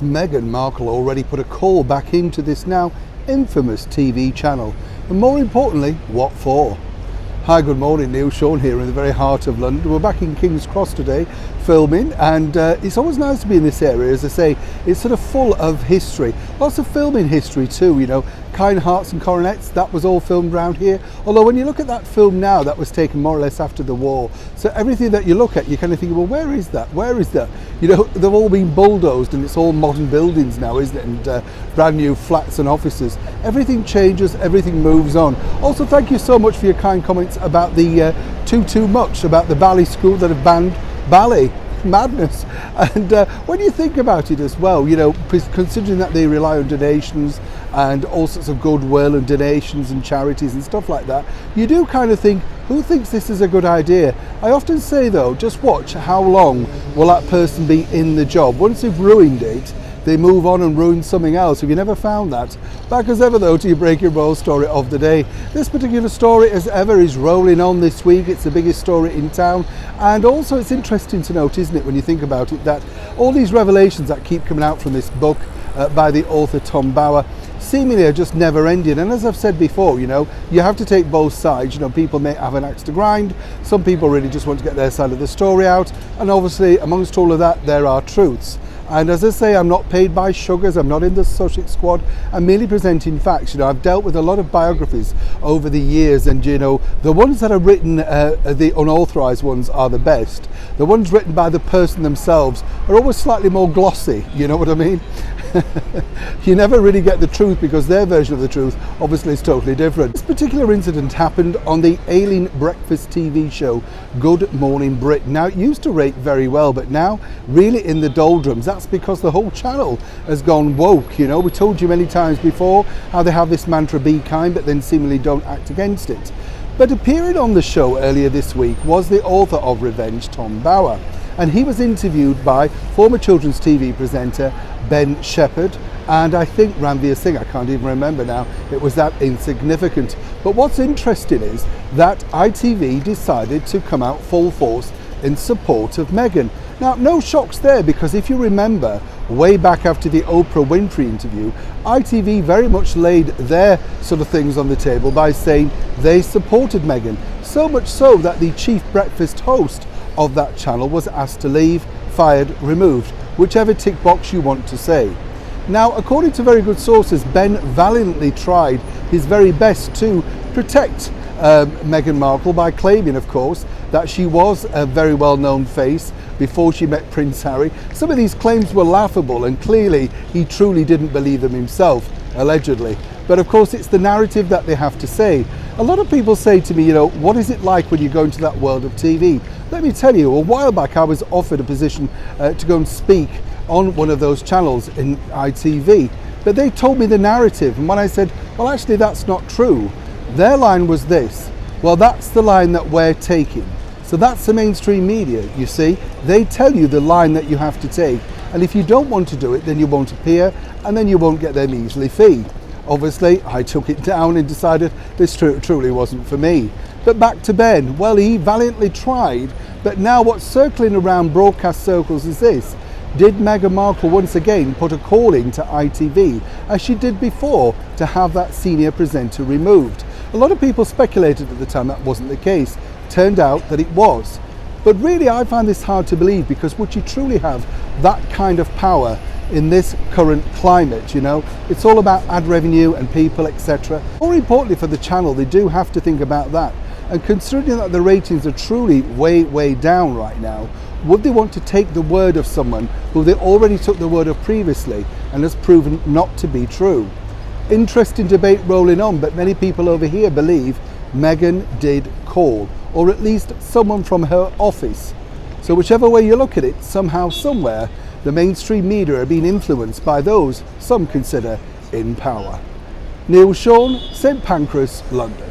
Meghan Markle already put a call back into this now infamous TV channel, and more importantly, what for? Hi, good morning, Neil Sean here in the very heart of London. We're back in King's Cross today filming, and it's always nice to be in this area. As I say, it's sort of full of history, lots of filming history too, you know. Kind Hearts and Coronets, that was all filmed around here. Although when you look at that film now, that was taken more or less after the war. So everything that you look at, you kind of think, well, where is that? Where is that? You know, they've all been bulldozed and it's all modern buildings now, isn't it? And brand new flats and offices. Everything changes, everything moves on. Also, thank you so much for your kind comments about the too much, about the ballet school that have banned ballet. Madness. And when you think about it as well, you know, considering that they rely on donations and all sorts of goodwill and donations and charities and stuff like that, you do kind of think, who thinks this is a good idea? I often say though, just watch how long will that person be in the job. Once they've ruined it, they move on and ruin something else. Have you never found that? Back as ever though to your breaking roll story of the day. This particular story as ever is rolling on this week. It's the biggest story in town, and also it's interesting to note, isn't it, when you think about it, that all these revelations that keep coming out from this book by the author Tom Bower seemingly are just never ending. And as I've said before, you know, you have to take both sides. You know, people may have an axe to grind, some people really just want to get their side of the story out, and obviously amongst all of that there are truths. And as I say, I'm not paid by sugars, I'm not in the Sussex squad, I'm merely presenting facts. You know, I've dealt with a lot of biographies over the years, and you know, the ones that are written, the unauthorised ones are the best. The ones written by the person themselves are always slightly more glossy, you know what I mean? You never really get the truth because their version of the truth obviously is totally different. This particular incident happened on the ailing breakfast TV show Good Morning Britain. Now, it used to rate very well, but now really in the doldrums. That's because the whole channel has gone woke. You know, we told you many times before how they have this mantra, be kind, but then seemingly don't act against it. But appearing on the show earlier this week was the author of Revenge, Tom Bower. And he was interviewed by former children's TV presenter Ben Shepherd, and I think Ranveer Singh. I can't even remember now, it was that insignificant. But what's interesting is that ITV decided to come out full force in support of Meghan. Now, no shocks there, because if you remember, way back after the Oprah Winfrey interview, ITV very much laid their sort of things on the table by saying they supported Meghan. So much so that the chief breakfast host of that channel was asked to leave, fired, removed, whichever tick box you want to say. Now, according to very good sources, Ben valiantly tried his very best to protect Meghan Markle by claiming, of course, that she was a very well-known face before she met Prince Harry. Some of these claims were laughable, and clearly he truly didn't believe them himself, allegedly. But of course, it's the narrative that they have to say. A lot of people say to me, you know, what is it like when you go into that world of TV? Let me tell you, a while back I was offered a position to go and speak on one of those channels in ITV, but they told me the narrative, and when I said, well, actually that's not true, their line was this: well, that's the line that we're taking. So that's the mainstream media, you see. They tell you the line that you have to take, and if you don't want to do it, then you won't appear, and then you won't get their measly fee. Obviously, I took it down and decided this truly wasn't for me. But back to Ben. Well, he valiantly tried, but now what's circling around broadcast circles is this: did Meghan Markle once again put a call in to ITV, as she did before, to have that senior presenter removed? A lot of people speculated at the time that wasn't the case. Turned out that it was. But really, I find this hard to believe, because would you truly have that kind of power in this current climate? You know, it's all about ad revenue and people, etc. More importantly for the channel, they do have to think about that. And considering that the ratings are truly way down right now, would they want to take the word of someone who they already took the word of previously and has proven not to be true? Interesting debate rolling on, but many people over here believe Meghan did call, or at least someone from her office. So whichever way you look at it, somehow, somewhere, the mainstream media are being influenced by those some consider in power. Neil Sean, St Pancras, London.